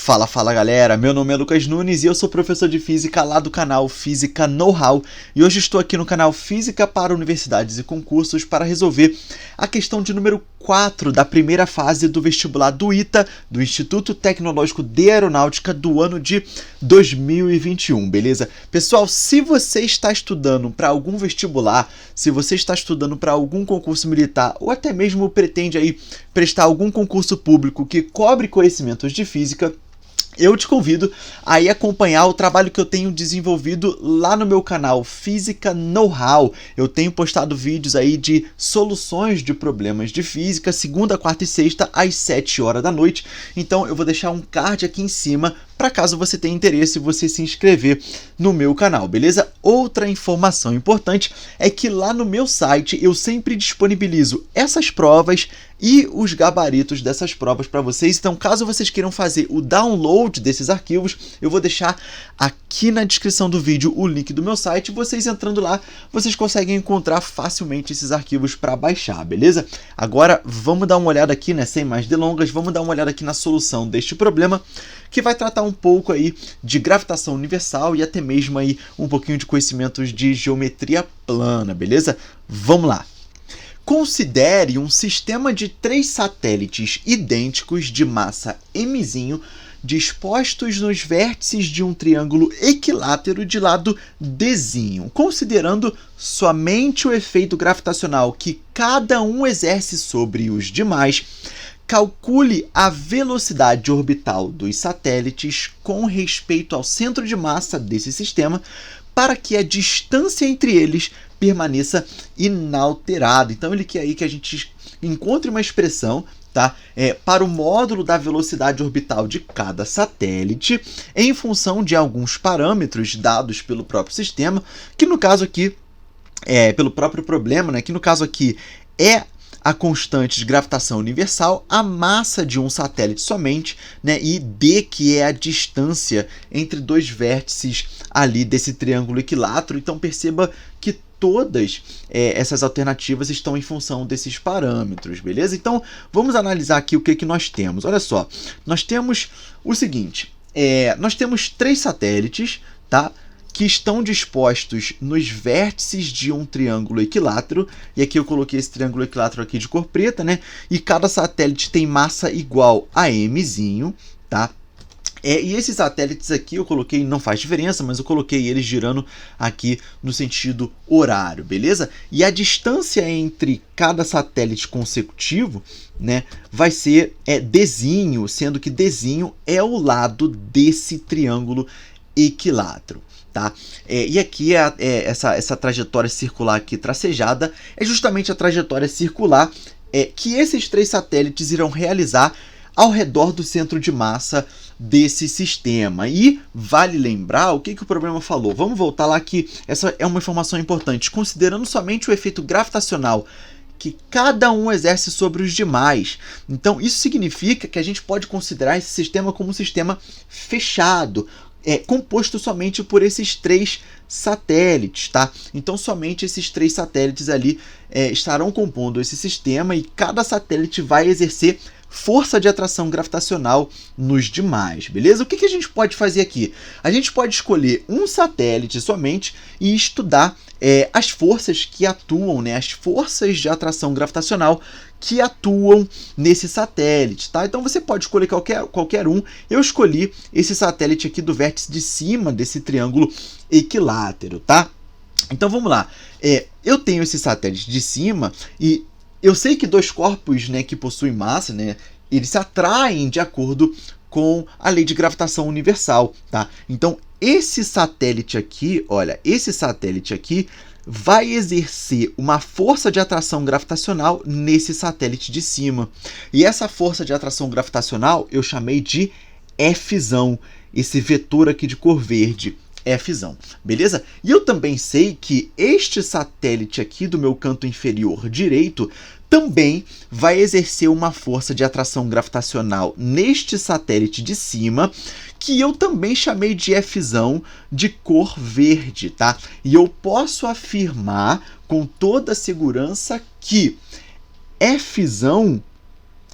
Fala galera, meu nome é Lucas Nunes e eu sou professor de Física lá do canal Física Know-How e hoje estou aqui no canal Física para Universidades e Concursos para resolver a questão de número 4 da primeira fase do vestibular do ITA, do Instituto Tecnológico de Aeronáutica do ano de 2021, beleza? Pessoal, se você está estudando para algum vestibular, se você está estudando para algum concurso militar ou até mesmo pretende aí prestar algum concurso público que cobre conhecimentos de física, eu te convido a ir acompanhar o trabalho que eu tenho desenvolvido lá no meu canal Física Know-How. Eu tenho postado vídeos aí de soluções de problemas de física, segunda, quarta e sexta, às 7 horas da noite. Então eu vou deixar um card aqui em cima para caso você tenha interesse você se inscrever no meu canal, beleza? Outra informação importante é que lá no meu site eu sempre disponibilizo essas provas e os gabaritos dessas provas para vocês. Então, caso vocês queiram fazer o download desses arquivos, eu vou deixar aqui na descrição do vídeo o link do meu site. Vocês entrando lá, vocês conseguem encontrar facilmente esses arquivos para baixar, beleza? Agora, vamos dar uma olhada aqui, né? Sem mais delongas, vamos dar uma olhada aqui na solução deste problema, que vai tratar um pouco aí de gravitação universal e até mesmo aí um pouquinho de conhecimentos de geometria plana, beleza? Vamos lá! Considere um sistema de 3 satélites idênticos de massa mzinho dispostos nos vértices de um triângulo equilátero de lado dzinho, considerando somente o efeito gravitacional que cada um exerce sobre os demais. Calcule a velocidade orbital dos satélites com respeito ao centro de massa desse sistema para que a distância entre eles permaneça inalterada. Então ele quer aí que a gente encontre uma expressão, tá? Para o módulo da velocidade orbital de cada satélite em função de alguns parâmetros dados pelo próprio sistema, que no caso aqui, pelo próprio problema, né? Que no caso aqui é a constante de gravitação universal, a massa de um satélite somente, né, e d, que é a distância entre dois vértices ali desse triângulo equilátero. Então perceba que todas essas alternativas estão em função desses parâmetros, beleza? Então vamos analisar aqui o que nós temos. Olha só, nós temos o seguinte, nós temos 3 satélites, tá? Que estão dispostos nos vértices de um triângulo equilátero, e aqui eu coloquei esse triângulo equilátero aqui de cor preta, né? E cada satélite tem massa igual a mzinho, tá? E esses satélites aqui eu coloquei, não faz diferença, mas eu coloquei eles girando aqui no sentido horário, beleza? E a distância entre cada satélite consecutivo, né, vai ser dzinho, sendo que dzinho é o lado desse triângulo equilátero. Tá? E aqui essa trajetória circular aqui tracejada é justamente a trajetória circular que esses 3 satélites irão realizar ao redor do centro de massa desse sistema. E vale lembrar o que o problema falou. Vamos voltar lá que essa é uma informação importante. Considerando somente o efeito gravitacional que cada um exerce sobre os demais. Então isso significa que a gente pode considerar esse sistema como um sistema fechado, composto somente por esses 3 satélites, tá? Então somente esses 3 satélites ali estarão compondo esse sistema e cada satélite vai exercer força de atração gravitacional nos demais, beleza? O que a gente pode fazer aqui? A gente pode escolher um satélite somente e estudar as forças que atuam, né? As forças de atração gravitacional que atuam nesse satélite, tá? Então você pode escolher qualquer um. Eu escolhi esse satélite aqui do vértice de cima desse triângulo equilátero, tá? Então vamos lá. Eu tenho esse satélite de cima e eu sei que 2 corpos, né, que possuem massa, né, eles se atraem de acordo com a lei de gravitação universal, tá? Então esse satélite aqui, olha, esse satélite aqui vai exercer uma força de atração gravitacional nesse satélite de cima. E essa força de atração gravitacional eu chamei de Fzão, esse vetor aqui de cor verde, Fzão, beleza? E eu também sei que este satélite aqui do meu canto inferior direito também vai exercer uma força de atração gravitacional neste satélite de cima, que eu também chamei de Fzão de cor verde, tá? E eu posso afirmar com toda segurança que Fzão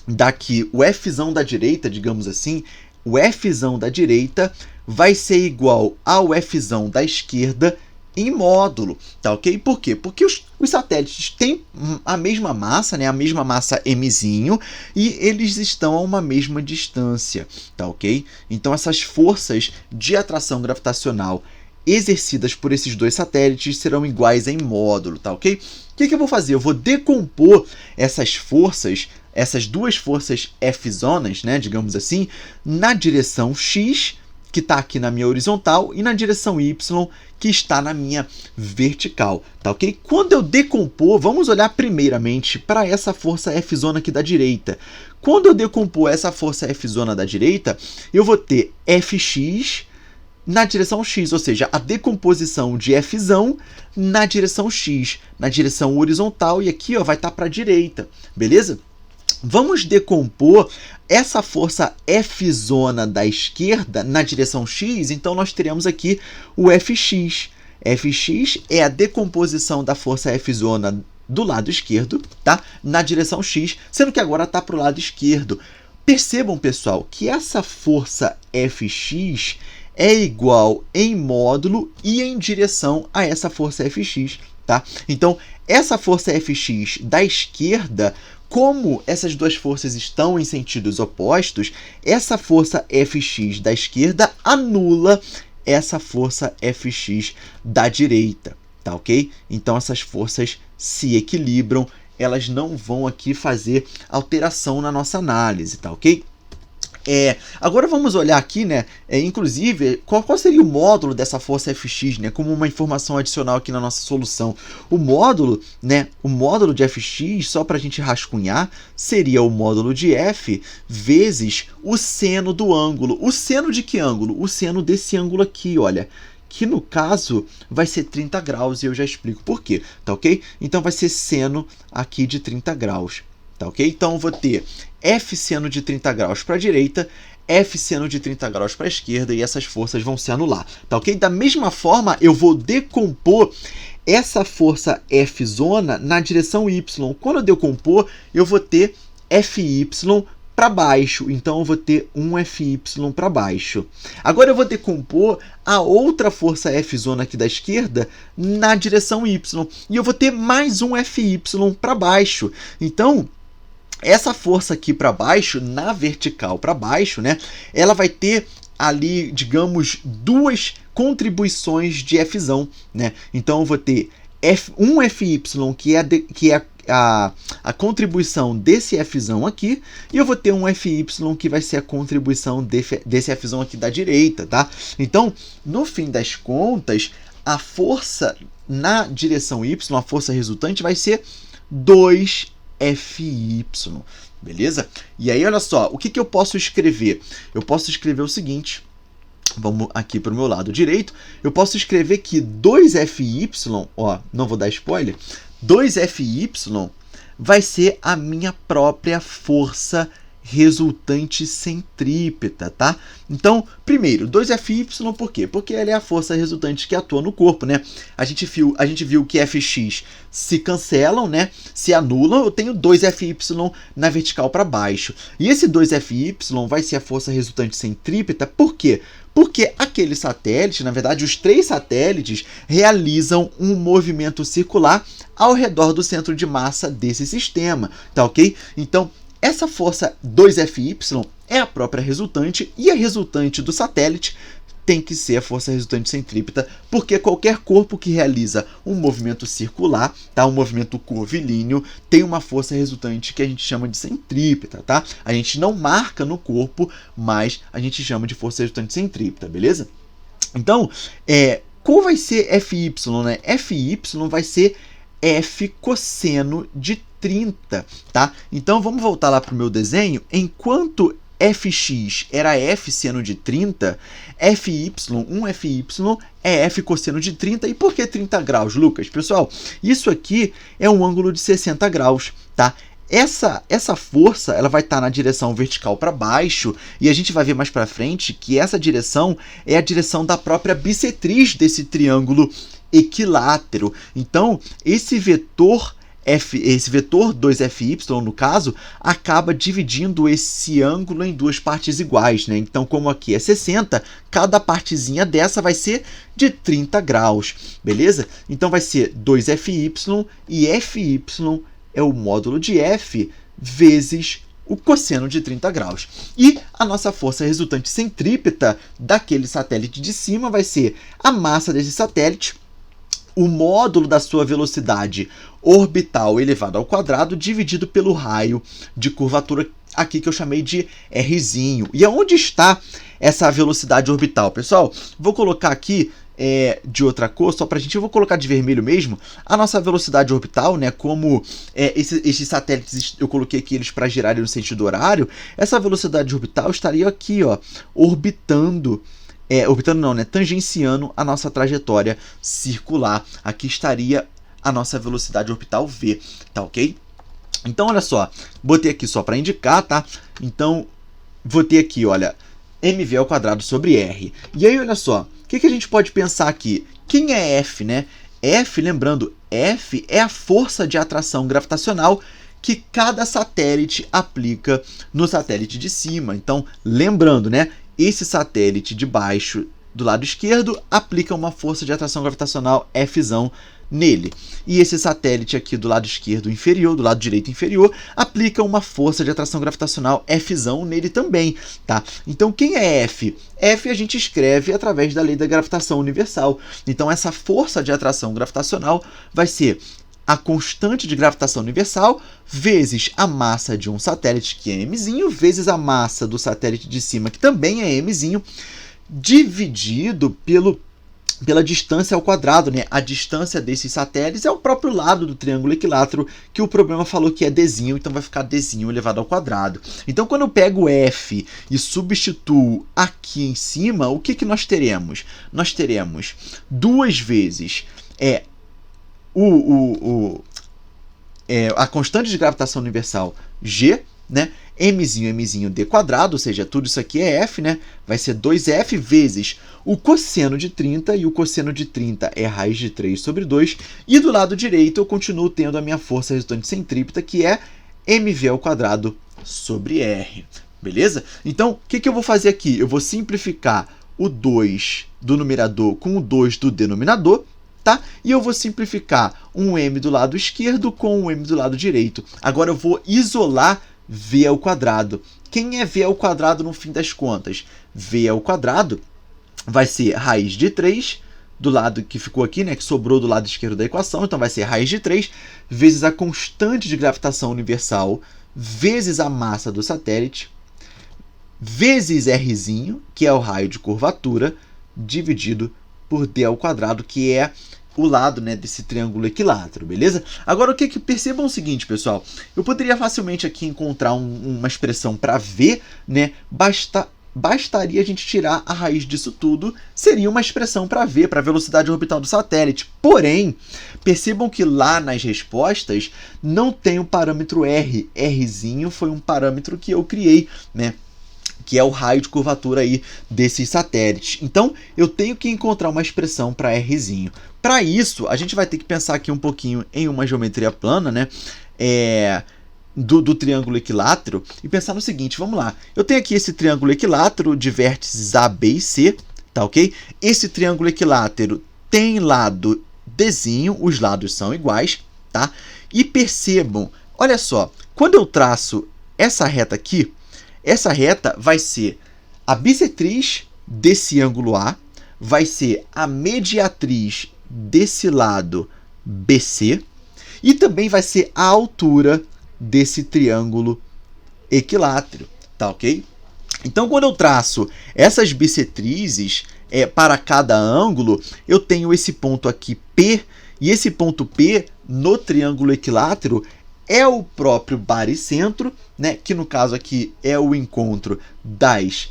daqui, o Fzão da direita, digamos assim, o Fzão da direita vai ser igual ao Fzão da esquerda em módulo, tá ok? Por quê? Porque os satélites têm a mesma massa, né? A mesma massa mzinho, e eles estão a uma mesma distância, tá ok? Então, essas forças de atração gravitacional exercidas por esses dois satélites serão iguais em módulo, tá ok? O que eu vou fazer? Eu vou decompor essas forças, essas duas forças Fzonas, né, digamos assim, na direção x, que está aqui na minha horizontal, e na direção y, que está na minha vertical, tá ok? Quando eu decompor, vamos olhar primeiramente para essa força Fzona aqui da direita. Quando eu decompor essa força Fzona da direita, eu vou ter Fx na direção x, ou seja, a decomposição de Fzão na direção x, na direção horizontal, e aqui ó, vai estar para a direita, beleza? Vamos decompor essa força Fzona da esquerda na direção x, então nós teremos aqui o Fx. Fx é a decomposição da força Fzona do lado esquerdo, tá? Na direção x, sendo que agora está para o lado esquerdo. Percebam, pessoal, que essa força Fx é igual em módulo e em direção a essa força Fx, tá? Então, essa força Fx da esquerda, como essas duas forças estão em sentidos opostos, essa força Fx da esquerda anula essa força Fx da direita, tá ok? Então, essas forças se equilibram, elas não vão aqui fazer alteração na nossa análise, tá ok? Agora vamos olhar aqui, né, inclusive, qual seria o módulo dessa força Fx, né, como uma informação adicional aqui na nossa solução. O módulo de Fx, só para a gente rascunhar, seria o módulo de F vezes o seno do ângulo. O seno de que ângulo? O seno desse ângulo aqui, olha, que no caso vai ser 30 graus, e eu já explico por quê, tá ok? Então vai ser seno aqui de 30 graus. Tá, ok? Então, eu vou ter F seno de 30 graus para a direita, F seno de 30 graus para a esquerda, e essas forças vão se anular. Tá, ok? Da mesma forma, eu vou decompor essa força Fzona na direção y. Quando eu decompor, eu vou ter Fy para baixo. Então, eu vou ter um Fy para baixo. Agora, eu vou decompor a outra força Fzona aqui da esquerda na direção y. E eu vou ter mais um Fy para baixo. Então, essa força aqui para baixo, na vertical para baixo, né, ela vai ter ali, digamos, duas contribuições de Fzão, né? Então, eu vou ter um Fy, que é a contribuição desse Fzão aqui, e eu vou ter um Fy, que vai ser a contribuição desse Fzão aqui da direita, tá? Então, no fim das contas, a força na direção y, a força resultante, vai ser 2Fy, beleza? E aí, olha só, o que eu posso escrever? Eu posso escrever o seguinte, vamos aqui para o meu lado direito, eu posso escrever que 2Fy, ó, não vou dar spoiler, 2Fy vai ser a minha própria força resultante centrípeta, tá? Então, primeiro, 2Fy, por quê? Porque ela é a força resultante que atua no corpo, né? A gente viu que Fx se cancelam, né? Se anulam, eu tenho 2Fy na vertical para baixo. E esse 2Fy vai ser a força resultante centrípeta, por quê? Porque aquele satélite, na verdade, os três satélites realizam um movimento circular ao redor do centro de massa desse sistema, tá ok? Então, essa força 2Fy é a própria resultante, e a resultante do satélite tem que ser a força resultante centrípeta, porque qualquer corpo que realiza um movimento circular, tá? Um movimento curvilíneo, tem uma força resultante que a gente chama de centrípeta, tá? A gente não marca no corpo, mas a gente chama de força resultante centrípeta, beleza? Então, qual vai ser Fy, né? Fy vai ser F cosseno de 30, tá? Então, vamos voltar lá para o meu desenho. Enquanto Fx era F seno de 30, Fy, é F cosseno de 30. E por que 30 graus, Lucas? Pessoal, isso aqui é um ângulo de 60 graus, tá? Essa força, ela vai estar na direção vertical para baixo, e a gente vai ver mais para frente que essa direção é a direção da própria bissetriz desse triângulo equilátero. Então, esse vetor esse vetor 2FY, no caso, acaba dividindo esse ângulo em duas partes iguais, né? Então, como aqui é 60, cada partezinha dessa vai ser de 30 graus, beleza? Então, vai ser 2FY e FY é o módulo de F vezes o cosseno de 30 graus. E a nossa força resultante centrípeta daquele satélite de cima vai ser a massa desse satélite, o módulo da sua velocidade orbital elevado ao quadrado dividido pelo raio de curvatura aqui que eu chamei de Rzinho. E aonde está essa velocidade orbital, pessoal? Vou colocar aqui de outra cor, só para a gente, eu vou colocar de vermelho mesmo, a nossa velocidade orbital, né, como esses satélites, eu coloquei aqui eles para girarem no sentido horário, essa velocidade orbital estaria aqui, ó, orbitando não, né, tangenciando a nossa trajetória circular. Aqui estaria a nossa velocidade orbital v, tá ok? Então, olha só, botei aqui só para indicar, tá? Então, vou ter aqui, olha, mv ao quadrado sobre r. E aí, olha só, o que a gente pode pensar aqui? Quem é F, né? F, lembrando, F é a força de atração gravitacional que cada satélite aplica no satélite de cima. Então, lembrando, né? Esse satélite de baixo, do lado esquerdo, aplica uma força de atração gravitacional Fzão nele. E esse satélite aqui do lado esquerdo inferior, do lado direito inferior, aplica uma força de atração gravitacional Fzão nele também, tá? Então, quem é F? F a gente escreve através da lei da gravitação universal. Então, essa força de atração gravitacional vai ser a constante de gravitação universal vezes a massa de um satélite, que é mzinho, vezes a massa do satélite de cima, que também é mzinho, dividido pela distância ao quadrado, né? A distância desses satélites é o próprio lado do triângulo equilátero, que o problema falou que é dzinho, então vai ficar dzinho elevado ao quadrado. Então, quando eu pego F e substituo aqui em cima, o que nós teremos? Nós teremos duas vezes a constante de gravitação universal G, né? Mzinho d quadrado, ou seja, tudo isso aqui é F, né? Vai ser 2F vezes o cosseno de 30, e o cosseno de 30 é raiz de 3 sobre 2. E do lado direito eu continuo tendo a minha força resultante centrípeta, que é mv ao quadrado sobre r. Beleza? Então, o que eu vou fazer aqui? Eu vou simplificar o 2 do numerador com o 2 do denominador, tá? E eu vou simplificar um m do lado esquerdo com um m do lado direito. Agora eu vou isolar v ao quadrado. Quem é v ao quadrado no fim das contas? V ao quadrado vai ser raiz de 3, do lado que ficou aqui, né, que sobrou do lado esquerdo da equação, então vai ser raiz de 3, vezes a constante de gravitação universal, vezes a massa do satélite, vezes Rzinho, que é o raio de curvatura, dividido por d ao quadrado, que é o lado, né, desse triângulo equilátero, beleza? Agora, percebam o seguinte, pessoal, eu poderia facilmente aqui encontrar uma expressão para v, né, bastaria a gente tirar a raiz disso tudo, seria uma expressão para v, para a velocidade orbital do satélite. Porém, percebam que lá nas respostas não tem o parâmetro r. Rzinho foi um parâmetro que eu criei, né, que é o raio de curvatura aí desses satélites. Então, eu tenho que encontrar uma expressão para Rzinho. Para isso, a gente vai ter que pensar aqui um pouquinho em uma geometria plana, né? Do triângulo equilátero, e pensar no seguinte, vamos lá. Eu tenho aqui esse triângulo equilátero de vértices A, B e C, tá ok? Esse triângulo equilátero tem lado Dzinho, os lados são iguais, tá? E percebam, olha só, quando eu traço essa reta aqui, essa reta vai ser a bissetriz desse ângulo A, vai ser a mediatriz desse lado BC e também vai ser a altura desse triângulo equilátero, tá ok? Então, quando eu traço essas bissetrizes para cada ângulo, eu tenho esse ponto aqui P, e esse ponto P no triângulo equilátero é o próprio baricentro, né, que no caso aqui é o encontro das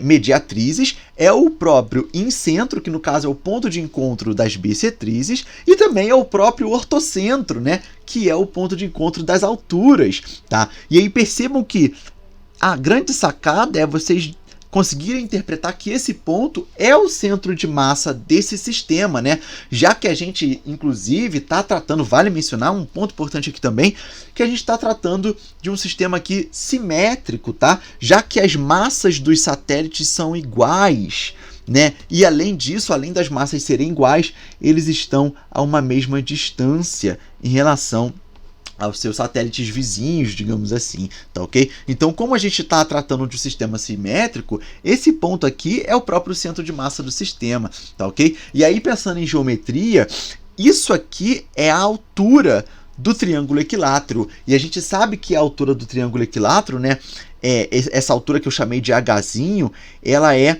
mediatrizes, é o próprio incentro, que no caso é o ponto de encontro das bissetrizes, e também é o próprio ortocentro, né, que é o ponto de encontro das alturas, tá? E aí percebam que a grande sacada é vocês conseguir interpretar que esse ponto é o centro de massa desse sistema, né? Já que a gente, inclusive, está tratando, vale mencionar um ponto importante aqui também, que a gente está tratando de um sistema aqui simétrico, tá? Já que as massas dos satélites são iguais, né? E além disso, além das massas serem iguais, eles estão a uma mesma distância em relação aos seus satélites vizinhos, digamos assim, tá ok? Então, como a gente está tratando de um sistema simétrico, esse ponto aqui é o próprio centro de massa do sistema, tá ok? E aí, pensando em geometria, isso aqui é a altura do triângulo equilátero, e a gente sabe que a altura do triângulo equilátero, né, essa altura que eu chamei de Hzinho, ela é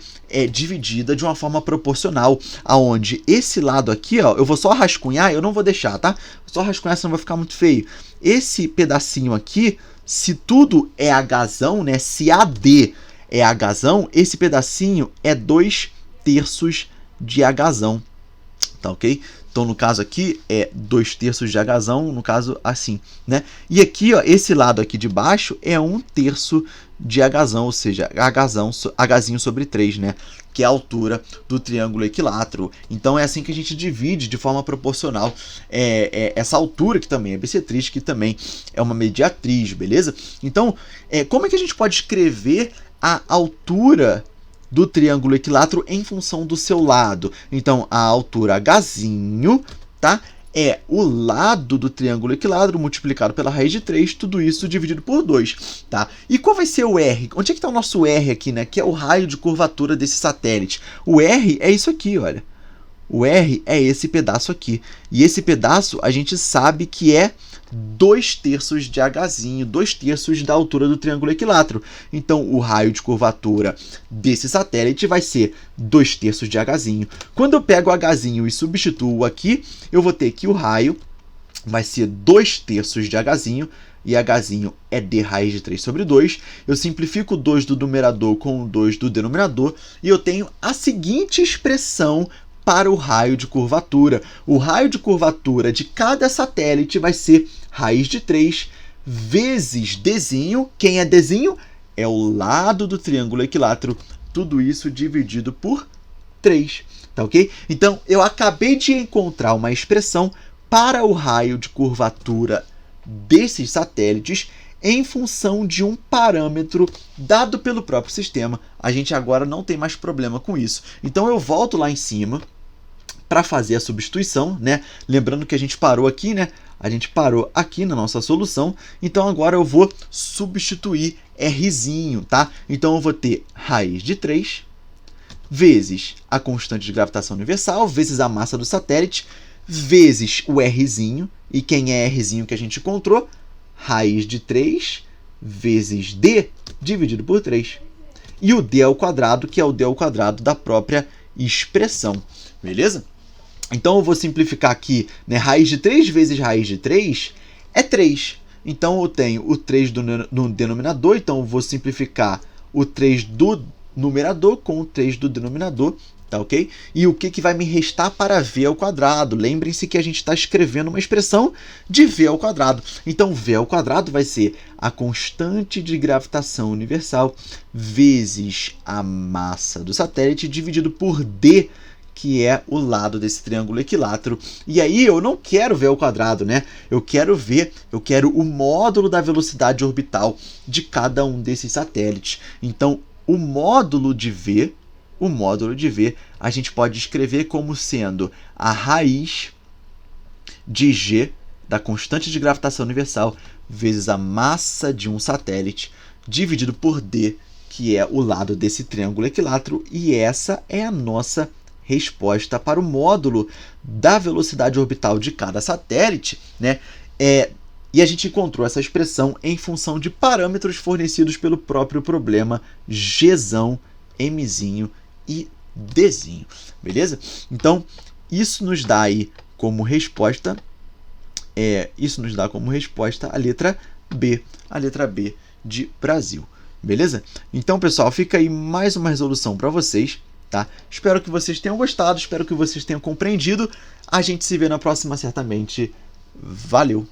dividida de uma forma proporcional, aonde esse lado aqui, ó, eu vou só rascunhar, eu não vou deixar, tá? Só rascunhar, senão vai ficar muito feio. Esse pedacinho aqui, se tudo é Hzão, né, se AD é Hzão, esse pedacinho é 2/3 de Hzão, tá ok? Então, no caso aqui, é 2/3 de Hzão, no caso assim, né? E aqui, ó, esse lado aqui de baixo é 1/3 de Hzão, ou seja, Hzinho sobre 3, né? Que é a altura do triângulo equilátero. Então, é assim que a gente divide de forma proporcional essa altura, que também é bissetriz, que também é uma mediatriz, beleza? Então, como é que a gente pode escrever a altura do triângulo equilátero em função do seu lado? Então, a altura Hzinho, tá? É o lado do triângulo equilátero multiplicado pela raiz de 3, tudo isso dividido por 2, tá? E qual vai ser o R? Onde é que está o nosso R aqui, né? Que é o raio de curvatura desse satélite. O R é isso aqui, olha. O R é esse pedaço aqui. E esse pedaço a gente sabe que é 2/3 de Hzinho, 2/3 da altura do triângulo equilátero. Então, o raio de curvatura desse satélite vai ser 2/3 de Hzinho. Quando eu pego o Hzinho e substituo aqui, eu vou ter que o raio vai ser 2/3 de Hzinho, e Hzinho é d raiz de 3 sobre 2. Eu simplifico o 2 do numerador com o 2 do denominador, e eu tenho a seguinte expressão para o raio de curvatura. O raio de curvatura de cada satélite vai ser raiz de 3 vezes Dzinho. Quem é Dzinho? É o lado do triângulo equilátero. Tudo isso dividido por 3. Tá ok? Então, eu acabei de encontrar uma expressão para o raio de curvatura desses satélites em função de um parâmetro dado pelo próprio sistema. A gente agora não tem mais problema com isso. Então, eu volto lá em cima para fazer a substituição, né? Lembrando que a gente parou aqui, né? A gente parou aqui na nossa solução. Então, agora eu vou substituir Rzinho, tá? Então, eu vou ter raiz de 3 vezes a constante de gravitação universal, vezes a massa do satélite, vezes o Rzinho. E quem é Rzinho que a gente encontrou? Raiz de 3 vezes D dividido por 3. E o D ao quadrado, que é o D ao quadrado da própria expressão. Beleza? Então, eu vou simplificar aqui, né? Raiz de 3 vezes raiz de 3 é 3. Então, eu tenho o 3 no denominador. Então, eu vou simplificar o 3 do numerador com o 3 do denominador. Tá ok? E o que vai me restar para v ao quadrado? Lembrem-se que a gente está escrevendo uma expressão de v ao quadrado. Então, v ao quadrado vai ser a constante de gravitação universal vezes a massa do satélite dividido por d, que é o lado desse triângulo equilátero. E aí eu não quero v ao quadrado, né? Eu quero o módulo da velocidade orbital de cada um desses satélites. Então, o módulo de v, a gente pode escrever como sendo a raiz de g da constante de gravitação universal vezes a massa de um satélite dividido por d, que é o lado desse triângulo equilátero. E essa é a nossa resposta para o módulo da velocidade orbital de cada satélite, né? E a gente encontrou essa expressão em função de parâmetros fornecidos pelo próprio problema Gzão, Mzinho e Dzinho, beleza? Então, isso nos dá aí como resposta, a letra B de Brasil, beleza? Então, pessoal, fica aí mais uma resolução para vocês, tá? Espero que vocês tenham gostado, espero que vocês tenham compreendido. A gente se vê na próxima, certamente. Valeu!